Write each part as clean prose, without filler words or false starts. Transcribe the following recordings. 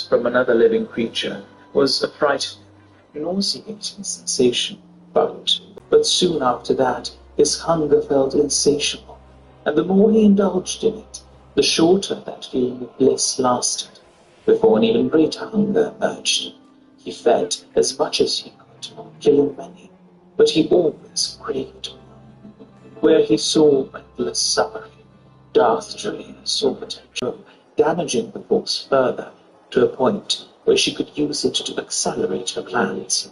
force from another living creature was a frightening, nauseating sensation, but soon after that his hunger felt insatiable, and the more he indulged in it, the shorter that feeling of bliss lasted, before an even greater hunger emerged. He fed as much as he could, killing many, but he always craved more. Where he saw endless suffering, Darth Vader saw potential, damaging the Force further, to a point where she could use it to accelerate her plans.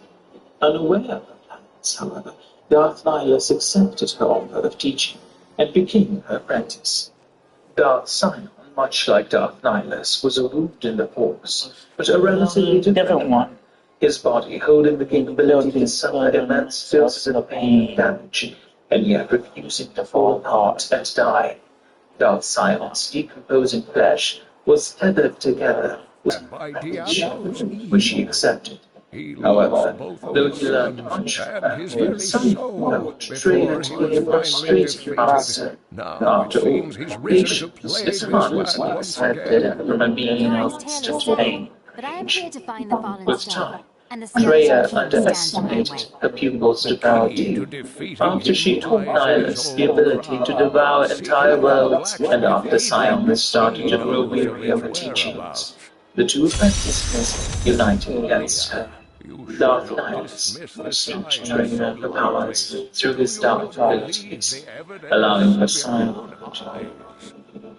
Unaware of her plans, however, Darth Nihilus accepted her offer of teaching and became her apprentice. Darth Sion, much like Darth Nihilus, was a wound in the Force, but a relatively different one. His body holding the capability to suffer immense doses of pain and damage, and yet refusing to fall apart and die. Darth Sion's decomposing flesh was tethered together with an which he accepted. However, though he learned much from her, Sion portrayed to be a frustrating master. After all, patience is hardly to be expected from a being of constant pain. With time, Freya underestimated her pupil's depravity. After she taught Nihilus the ability to devour entire worlds, and after Sion started to grow weary of her teachings, the two apprentices united against her. Darth Nihilus seemed to drain all her powers through his dark abilities, allowing her Sion to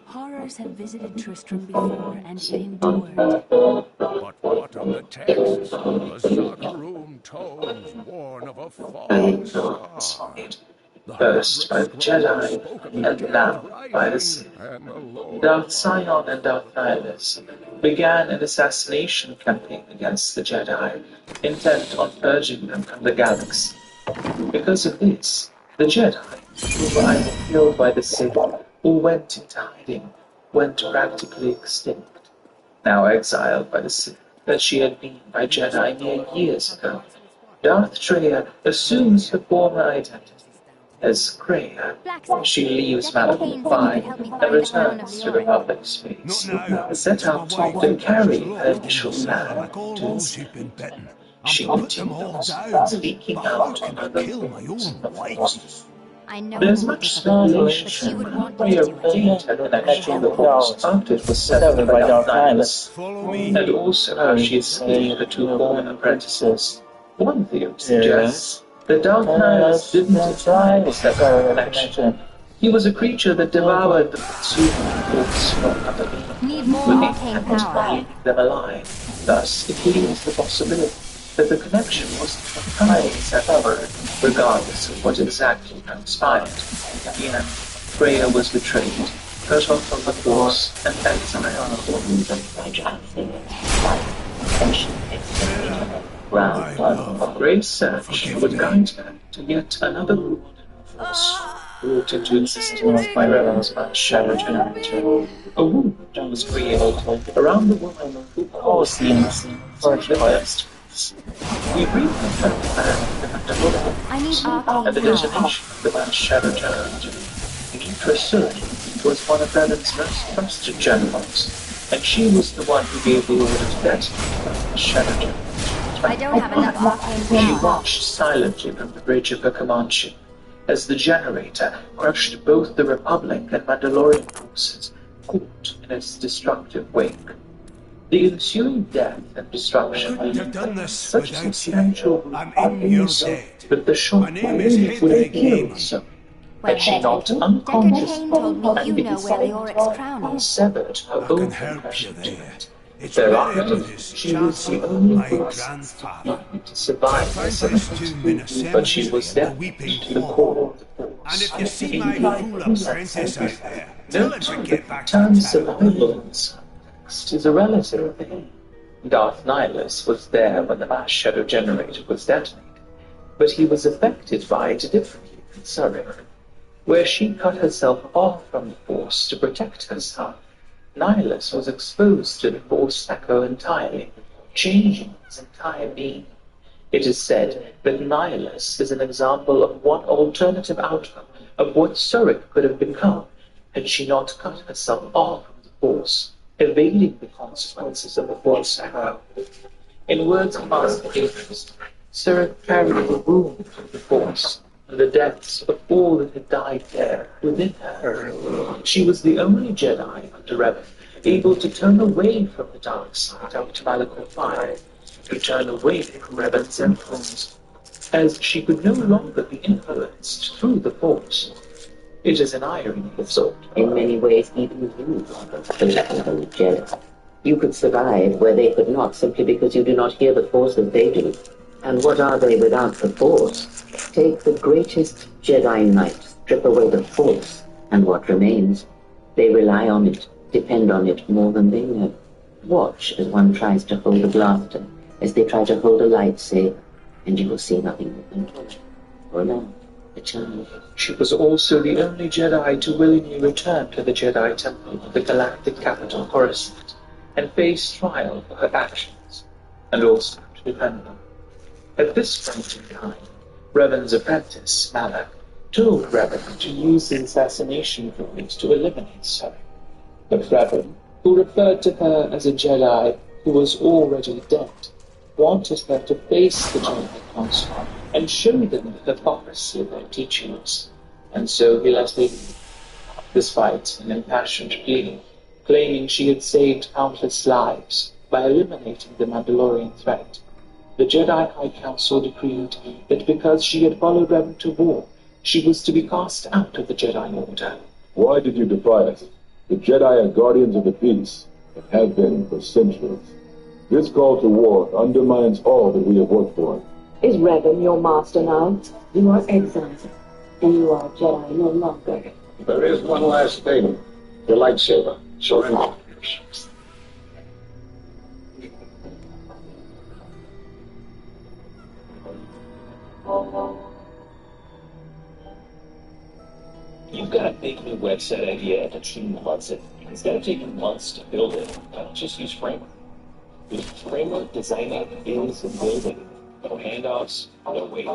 Horrors have visited Tristram before, and it endured. But what of the texts, the subtle-room tones born of a fallen star? First by the Jedi, and now by the Sith. Darth Sion and Darth Nihilus began an assassination campaign against the Jedi, intent on purging them from the galaxy. Because of this, the Jedi, who were either killed by the Sith or went into hiding, went practically extinct. Now exiled by the Sith that she had been by Jedi mere years ago, Darth Vader assumes her former identity as Freya. She leaves Malachor 5 and returns to Republic space, set out to carry her initial plan to she continues, speaking out in other forms of voices. There's much speculation on Freya retained her connection to the Force after it was severed by Darth Nihilus, and also how she escaped her two former apprentices. One theory suggests that Darth Nihilus didn't entirely sever her connection. He was a creature that devoured the consumed Force from other beings, with intent on keeping them alive. Thus, it leaves the possibility that the connection wasn't entirely severed, regardless of what exactly transpired. In the end, Freya was betrayed, cut off from the Force, and exiled. A great search would guide her to yet another rewarding Force, brought into existence by Revan's shadow generator. A wound was created around the woman who caused the incident for the first. We briefly found the Mandalorian, and the detonation of the man's shadow generator. Mitra Suri was one of Revan's most trusted generals, and she was the one who gave the order to detonate the shadow generator. I don't have enough arcane power. She watched silently from the bridge of her command ship as the generator crushed both the Republic and Mandalorian forces, caught in its destructive wake. The ensuing death and destruction was such a substantial but the shock would have killed so. Had she not unconsciously and severed her own connection to it. Thereafter, she was the only person to survive the separation, but she was then to the core of the Force. And if you see my fool apprentice out there, tell him to get back to town. Survival in this context is a relative thing. Darth Nihilus was there when the mass shadow generator was detonated, but he was affected by it differently than Surrey. Where she cut herself off from the Force to protect herself, Nihilus was exposed to the Force echo entirely, changing his entire being. It is said that Nihilus is an example of one alternative outcome of what Surik could have become had she not cut herself off from the Force evading the consequences of the Force error. In words of Master Davis, Sarah carried the wound of the Force and the depths of all that had died there within her. She was the only Jedi under Revan able to turn away from the dark side after Malachor 5, to turn away from Revan's influence, as she could no longer be influenced through the Force. It is an irony of sort. In many ways, even you are the level of Jedi. You could survive where they could not, simply because you do not hear the Force as they do. And what are they without the Force? Take the greatest Jedi Knight, strip away the Force, and what remains? They rely on it, depend on it more than they know. Watch as one tries to hold a blaster, as they try to hold a lightsaber, and you will see nothing but them torture. Or now, a child. She was also the only Jedi to willingly return to the Jedi Temple of the galactic capital Coruscant and face trial for her actions, and also to defend them. At this point in time, Revan's apprentice, Malak, told Revan to use the assassination device to eliminate Sarek. But Revan, who referred to her as a Jedi who was already dead, wanted her to face the Jedi Council and show them the hypocrisy of their teachings, and so he let her leave, despite an impassioned plea, claiming she had saved countless lives by eliminating the Mandalorian threat. The Jedi High Council decreed that because she had followed Revan to war, she was to be cast out of the Jedi Order. Why did you defy us? The Jedi are guardians of the peace, and have been for centuries. This call to war undermines all that we have worked for. Is Revan your master now? You are exiled, and you are a Jedi no longer. There is one last thing. Your lightsaber. Surrender. You've got a big new website idea that Team loves it. It's gonna take you months to build it. Just use Framework. With Framework, designing is and building. No handoffs, no wait.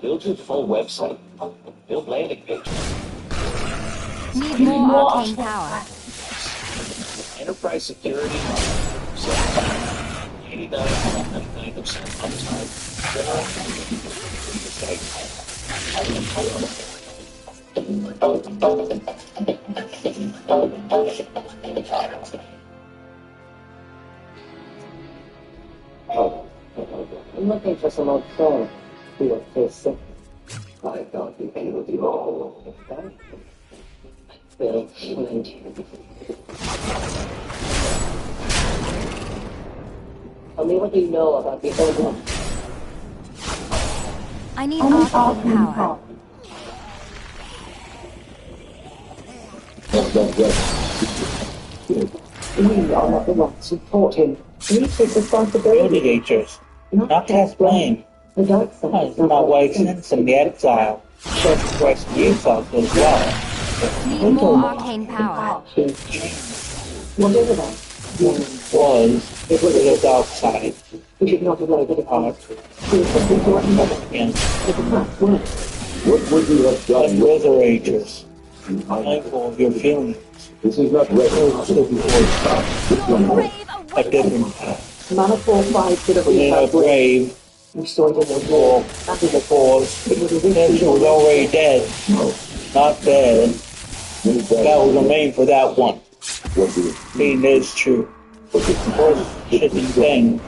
Build your full website. Build landing pages. Need more arcane power. Enterprise security, 99.99% uptime. I'm looking for some old friends who will feel sick. I thought you killed you all. Will find you. Tell me what you know about the old one. I need arcane power. We are not the ones who taught him. We take responsibility. Gladiators, not cast blame. The dark side It's not why sense in the exile. Just rescue yourself as well. Need more arcane power. Whatever that Was it was the dark side. we should not have let it Art We have something to remember. and It was not work. What would you have done? Resurrectors. Mindful of your feelings. This is not Also record. before Brave a away. different path. Manifold five could have When been they are that way. brave, We saw it in the or war. That is a because It was as if then she was already dead. Not dead. That was the main for that one. What do you Being is true. Of course, shitty thing.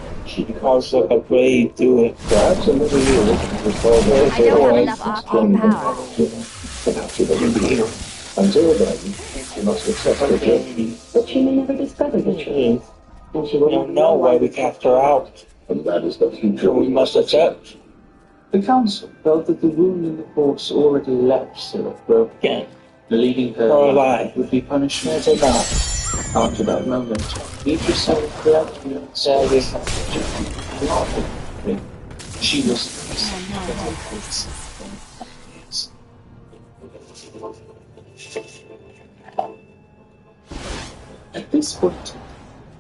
Because of a brave do it. perhaps another year will solve I don't have all enough arcane power. Perhaps it doesn't be here. Until then, you must accept the truth. But she may never discover the truth. Truth. And she We will don't know why we cast her out. And that is the future So we must accept. The Council felt that the wound in the Force already left Sarah broken. Again. Leaving her Or alive. would be punishment That's enough. after that moment. Each herself collectively and sadly she was At this point,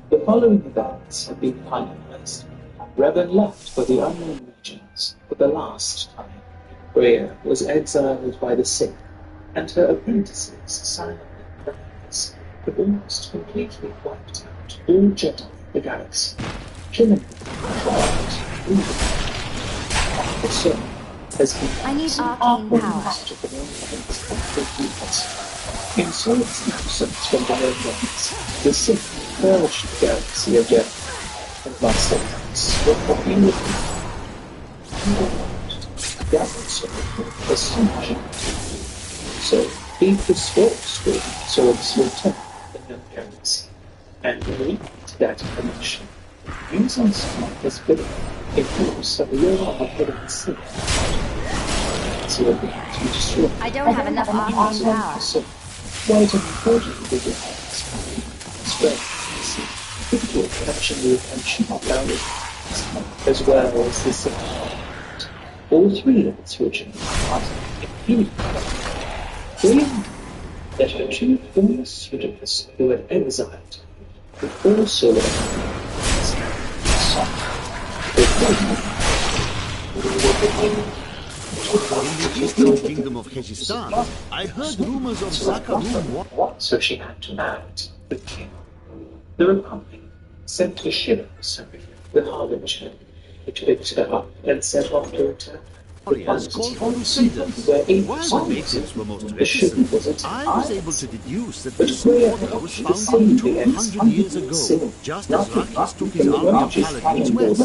the following events had been finalized. Revan left for the unknown regions for the last time. Rhea was exiled by the Sith, and her apprentices silently practiced but almost completely wiped out all Jedi in the galaxy, killing them the sun has been I need arcane power. to the moonlights of the units. In Solid's absence from the moonlights, the Sith purged the galaxy of Jedi, and Masterlights were popular. That was astonishing. So he persuaded Solid's return to the known galaxy, and linked that information using some of his ability in hopes of luring the hidden Sith. So it began to destroy. I don't have enough arcane power. So, quite unfortunately, the spread quickly catching the attention of Larry, as well as the Sith. All three of its original parties immediately claimed that her two former suitors who had exiled would also learn In the eastern kingdom of Khejistan, I heard rumors of Zakarum war. So she had to act the king. The Republic sent a ship for Surrey, the Harbinger. It picked her up and set off to return. Warriors called crusaders. While the natives were most reticent, I was able to deduce that this water was founded 200 years ago, just as Rakis took his army of paladins west.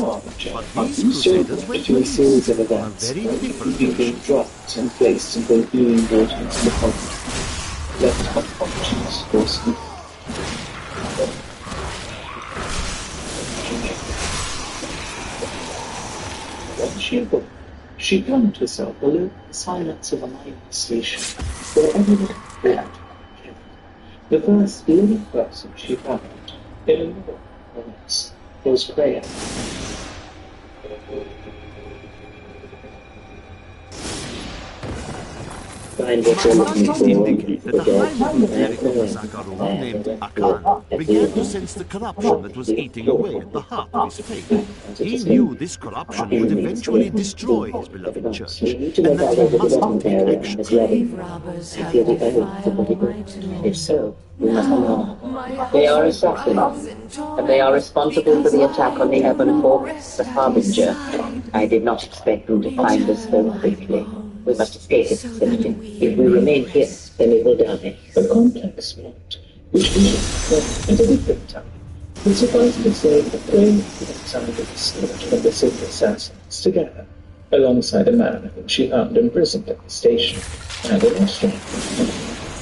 But these crusaders went east, on a very different mission. Dropped and placed in the healing waters of the continent. Left by functions for sleep. When she awoke, she found herself alone in the silence of a mining station, where everyone had killed. The first living person she found in a middle illness was Freya. Find what you're looking Markings for. indicate that the high-level cleric of the Zakarum named Akan began to sense the corruption that was eating away at the heart of his faith. He knew this corruption would eventually destroy his beloved church, and that he must take action. Grave robbers have If defiled my tomb. If so, we must know. They are assassins, and they are responsible for the attack on the Ebon Fort, the Harbinger. I did not expect them to find us so quickly. We must escape its vicinity. If we remain here, then we will die. A complex plot, which we should at a different time. But suffice to say that Freya examined the snitch from the Sith assassins together, alongside a man whom she found imprisoned at the station, and an Austrian.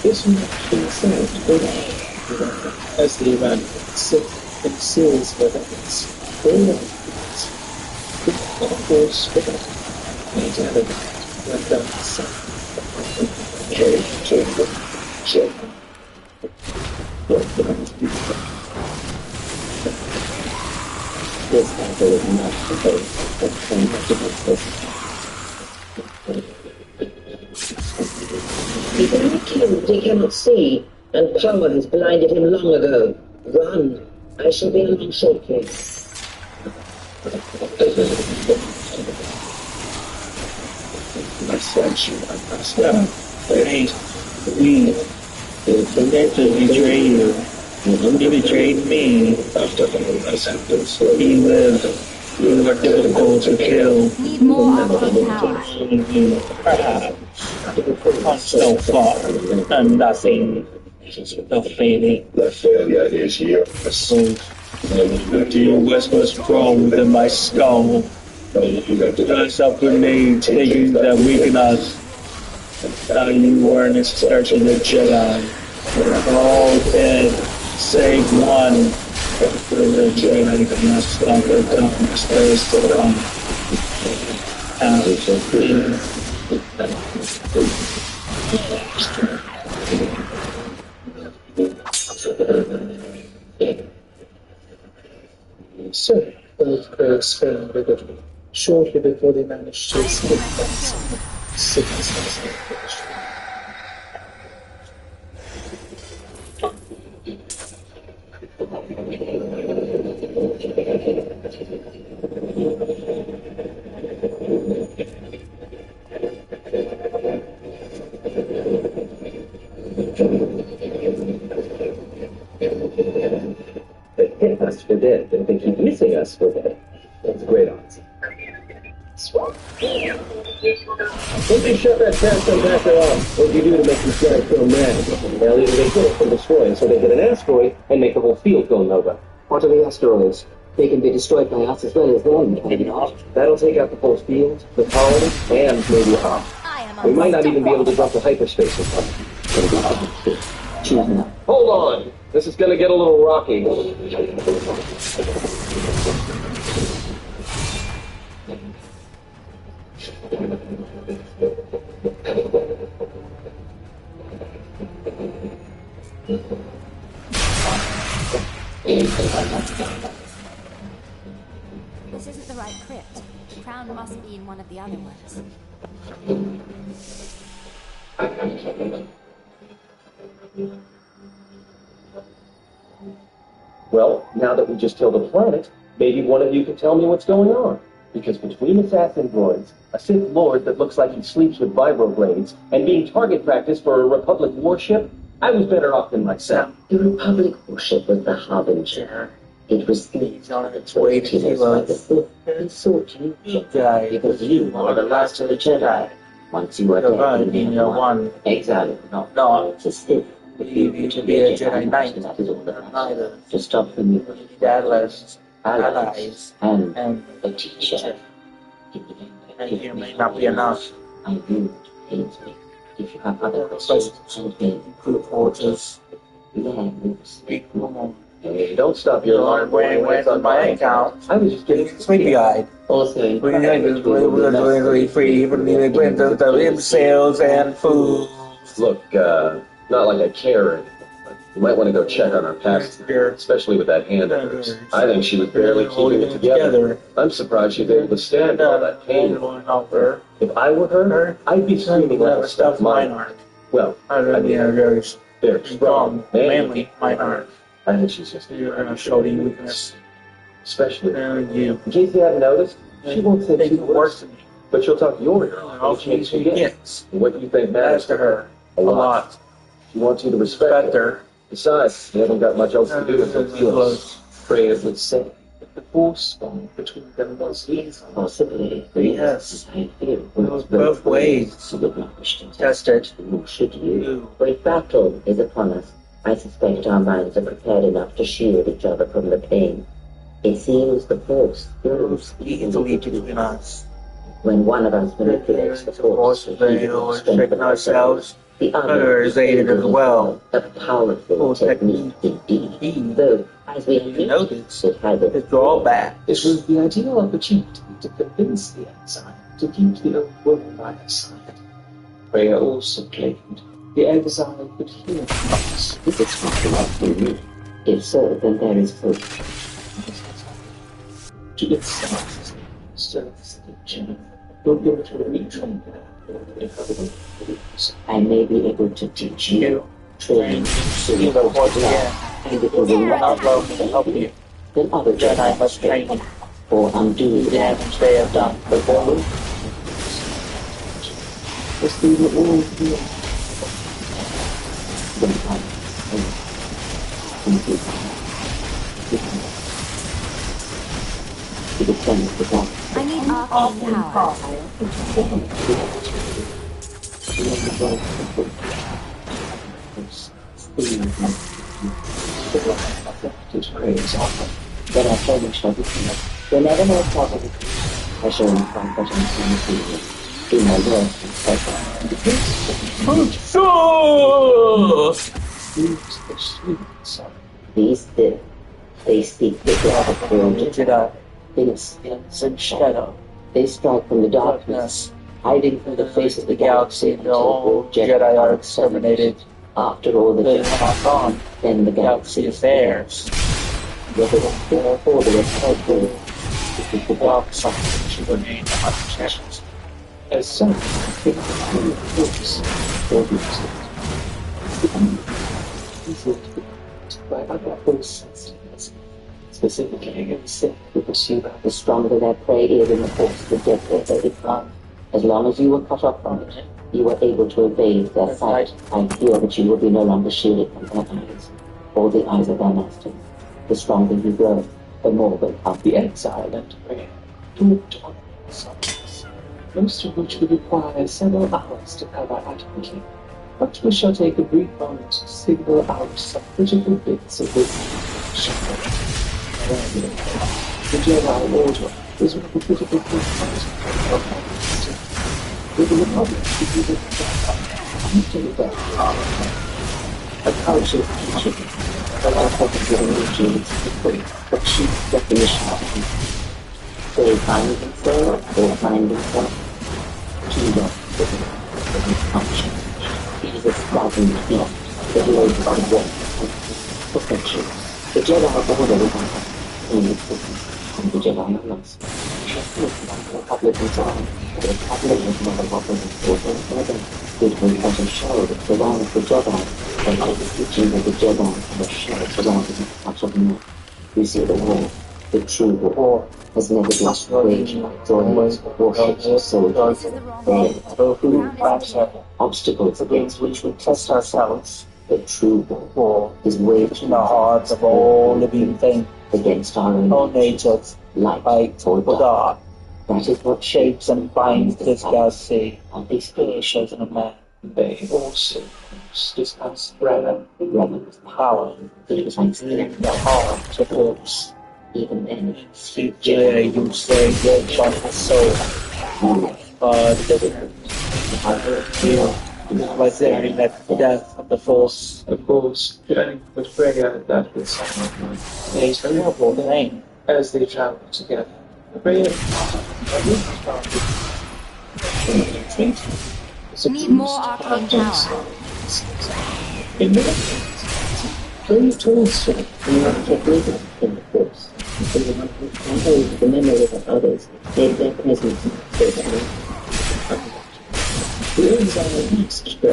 This match being said to as the Iranian Sith in series of events, Freya with of course without made evident went down the sun. This battle is not supposed to turn He's only killed what he cannot see, and power has blinded him long ago. Run! I shall be along shortly. Hey, we forget to betray you. He betrayed me. He lived. You were difficult to kill. Need more arcane power. Perhaps so far, and nothing. No fading. The failure is yours. You whisper strong within my skull. There's a grenade taking that weaken us. Now you weren't in search of the Jedi. We're all dead, save one. The Jedi cannot stop the darkness that is to come. So, both crows fell vividly, shortly before they managed to escape that sickness. Yes, we're dead. It's a great odds. Don't you shut that cast back off. What do you do to make these guys go mad? Well, either they kill us or destroy us, so they hit an asteroid and make the whole field go nova. What are the asteroids? They can be destroyed by us as well as them, maybe not. That'll take out the whole field, the colony, and maybe us. We might not even be able to drop to hyperspace in time. Choose now. Hold on! This is gonna get a little rocky. This isn't the right crypt. The crown must be in one of the other ones. Well, now that we just killed a planet, maybe one of you can tell me what's going on. Because between assassin droids, a Sith Lord that looks like he sleeps with vibroblades, and being target practice for a Republic warship, I was better off than myself. The Republic warship was the Harbinger. It was on its way to the Sith, and sought you, Jedi, because you are the last of the Jedi. Once you are dead, you are one. Exactly. No, it's a Sith. Believe you to be a Jedi Knight, that is all that matters. To stop them, you need allies, and a teacher. And you may not be enough. I do, pains me. If you have other questions, improve orders, speak more. Hey, don't stop your alarm Where's on my account? I was just getting sleepy-eyed. Also, We're doing free for the sales and food. Look, not like I care or anything, but you might want to go check on our past, especially with that hand of hers. I think she was barely keeping it together. I'm surprised she's able to stand all that pain. If I were her, I'd be screaming like a stuffed lion. Well, I mean, they're strong, manly Meinhardt. I think she's just showing weakness. Especially you. In case you haven't noticed, she won't say two words to me, but she'll talk your girl. Which she gets. What you think matters to her a lot. She wants you to respect her. Besides, she hasn't got much else to do until close. Prayers would say that the force bond between them was easy. Possibly. Yes. I fear it goes both ways. Test it. Should you? But if battle is upon us, I suspect our minds are prepared enough to shield each other from the pain. It seems the force moves easily between us. When one of us manipulates the force, they will strengthen ourselves. The other is aided as well. A powerful technique indeed. Though, as we noticed, it had a drawback. It was the ideal opportunity to convince the exile to keep the old woman by her side. Freya also claimed the exile could heal us. This is not what we need. If so, then there is hope. To itself, serves the gem. You'll be able to retrain her. I may be able to teach you, train, you know what and it will be not love to help you. Then other Jedi must train you, or undo the damage they have done before. Let's do the all here. I need arcane power. Then I shall be sure to see it. Whenever my problem I shall inform that I'm do my work. These they speak the God of the world. Things and shadow. They strike from the darkness, hiding from the face of the galaxy until all Jedi are exterminated. After all the Jedi are gone, then the galaxy is theirs. Whether it's fair or the respectful, it is the dark side that should remain in our possessions. As such, I think the true force will be by other forces. Specifically against Sith who pursue the stronger their prey is in the force to get where they become. As long as you were cut off from it, you were able to evade their sight. I fear that you will be no longer shielded from their eyes, or the eyes of their masters. The stronger you grow, the more they come. The exile and prayer talked on subjects, most of which would require several hours to cover adequately. But we shall take a brief moment to signal out some critical bits of wisdom. The Jedi Order is one of the critical components of our system. With the Republic to be the a culture of teaching, but our public religion is the chief definition of it. They find themselves, they find themselves. Kingdom, the function. It is a thousand feet, the voice of the world, perfection. The Jedi Order is in existence, and the Jedi are lost. The Republic is on, the Republic is not a weapon or whatever. It was but a shadow surrounding the Jedi, and all the teachings of the Jedi and a shadow surrounding the much of more. We see the war, the true war, has never been waged by droids, warships, or soldiers. They are obstacles against which we test ourselves. The true war is waged in the hearts of all living things against our own natures, light or dark. That is what shapes and binds this galaxy and the creation of man. They also discuss Revan Revan's power is in the heart of force. Even then, CJ, you say your body is soul. But was there in that death of the force? of course, journeying with Freya that was a terrible name as they traveled together. Freya Need more arcane power. in very tall strength. we must get rid of in the force. Because we want to hold the memories of others, make their presence so that The exile needs to go,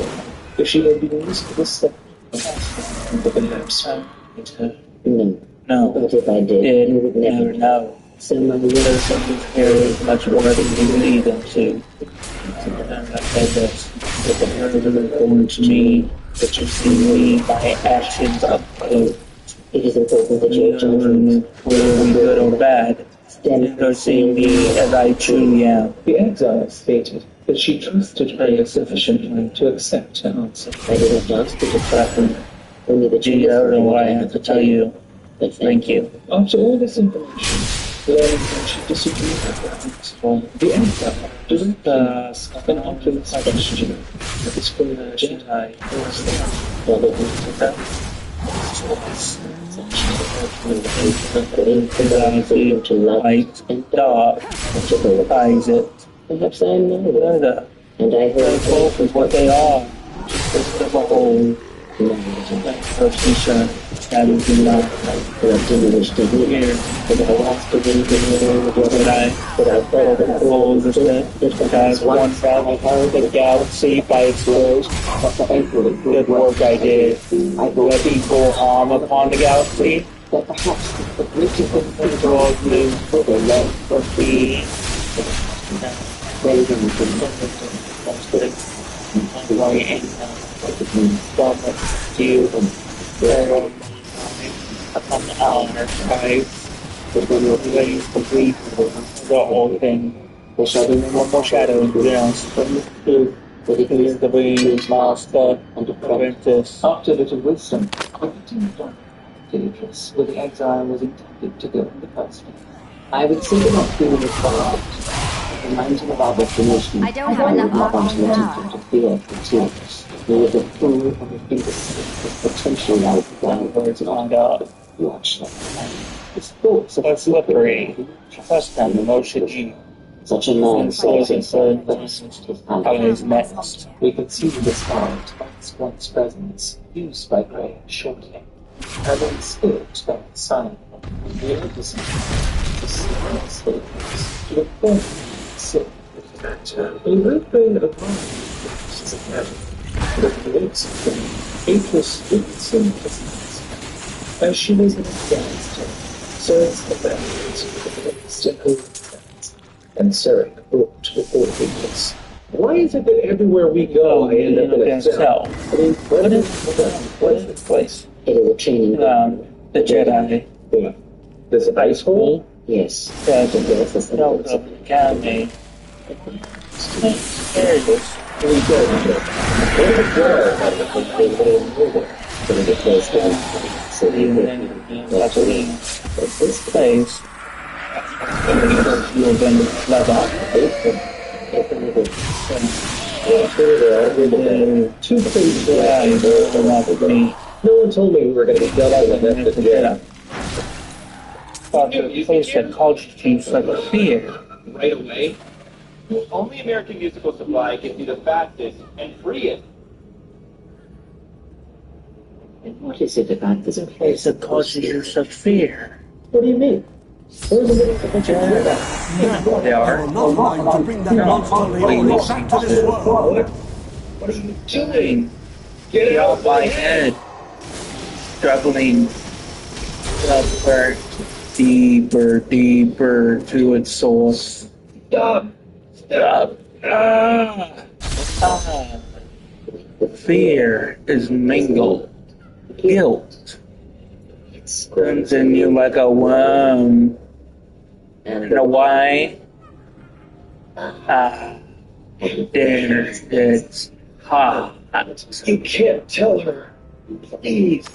if she had been used to this step, but perhaps found her. No. But if I did, you would never know. So my little Something's very much more than you lead them to. And I said this, that the further going to me, that you see me, my actions up close. it is important that your judgment, Whether we good or bad, stems you're seeing me as I truly am. The exile stated that she trusted Freya sufficiently to accept her answer. I did not ask you to trust me. Only the Gee, I don't know what I have to tell you. But Thank you. After all this information, learning that she disagreed with her answer, the exile didn't ask an obvious question that is for the Jedi was the to light and dark, eyes it. Perhaps I am neither. Further, And I heard both is what they are. Just of a whole. Person, shadows in life. But I didn't wish to hear. Here, But I lost the wind in the air with your but I felt that hold the set. As one travel held the galaxy by its rose. Good work I did. Let equal harm upon the galaxy. that perhaps the beautiful Control you for the love for me. waving the You upon the honor prize, but when you're ready to complete the whole thing, there shall be no more shadow in the grounds from the truth. But it is the way master and apprentice. After little wisdom, I continued on Daedalus, where the exile was intended to go in the first place. I would think about feeling involved. Remind him of our destination. I don't have enough arcane power. To fear the tears. He was a fool of his innocence, his potential life down Words on God. watch that man. His thoughts So that's slippery. Trust them, emotion you. Such a man Souls and says souls. Eyes next. We could see the start of its once presence used by Grey shortly, having skipped that sign of the opposite to see statements to the point sick that we would Grey advised she's a cat, but the lips of them, it was with simplicity, as she was in against him, so it's the balance of the place to hold and Sarek brought before Ignis. Why is it that everywhere we go, I end up in a cell? What is this place? it is a training ground. The Jedi. Yeah. There's an ice hole? Yes. Yeah, to give us a note of the academy. There it is. Here we go. So we get close to This place. You've been let off. Two places. Yeah, you don't have me. No one told me we were going to be done out with the Jedi. But the place that caused you such fear. Right away. Only American Musical Supply gives you the fastest and freest. And what is it about this The place that causes you such fear. What do you mean? Where's the little Jedi? They are. Not mine to bring that monster Leone back to this world. What are you doing? Get out my head. Struggling upward, deeper to its source. Stop! Stop. Fear is mingled. Guilt runs in you like a worm. And know why? There it's hot. You can't tell her. Please.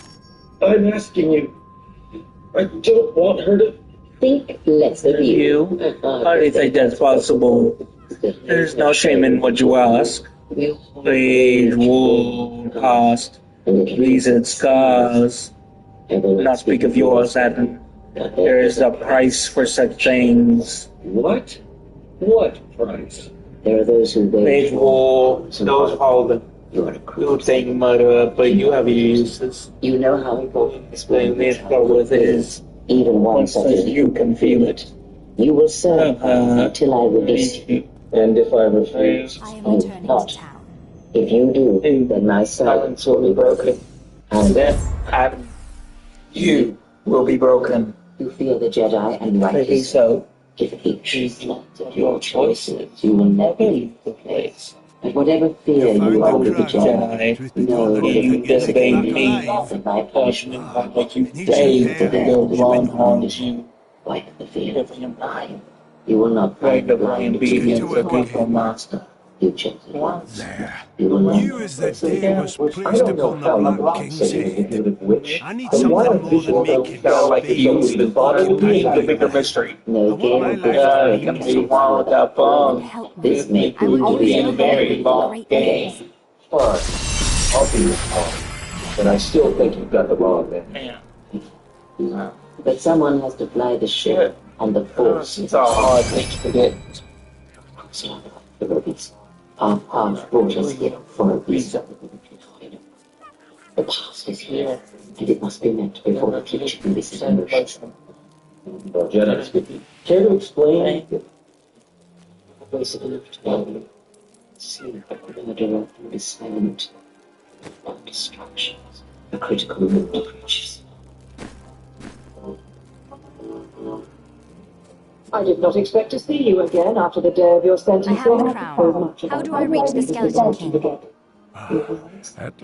I'm asking you. I don't want her to think less of you. How do you think that's possible? There's no shame in what you ask. Please, wound, past, recent scars. Do not speak of yours, Adam. There is a price for such things. What? What price? There are those who wage war, those hold you think murder, but you have uses. You know how important Explain this with is even one such as you can feel it. You will serve until I release you. And if I refuse, I am returning to town. If you do, then my silence will be broken. And then Adam, you will be broken. You fear the Jedi and rightly so. If he chooses your choices, you will never leave the place. But whatever fear you hold of the Jedi, know that if you disobey me, then my punishment will make you stay to the wrong harms you. Wipe the fear from your mind. You will not find the blind obedience of your master. You chose it once. You will not. You as the day was placed upon the Black King's head. I need something more than making like you the bigger mystery. No game of this may I will prove to always be a remember very the long great game. days. Fine. I'll be your pawn. But I still think you've got the wrong man. But someone has to fly the ship on the Force. It's a hard thing to forget. Our path brought us here for a reason. The past is here, and it must be met before the future can be established. Jedi, care to explain? See the murderer and the silent of destructions, a critical moment approaches. I did not expect to see you again after the day of your I sentencing. have the crown. How do I reach the Skeleton King? At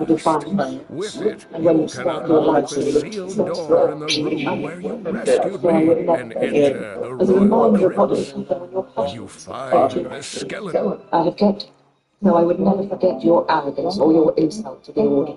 Define last, with it, And when you you can start your unlock life the sealed door in the room where you rescued me and enter the as a royal reminder of what crypt. is there in your past. You find the skeleton. I have kept it. No, I would never forget your arrogance or your insult to the order.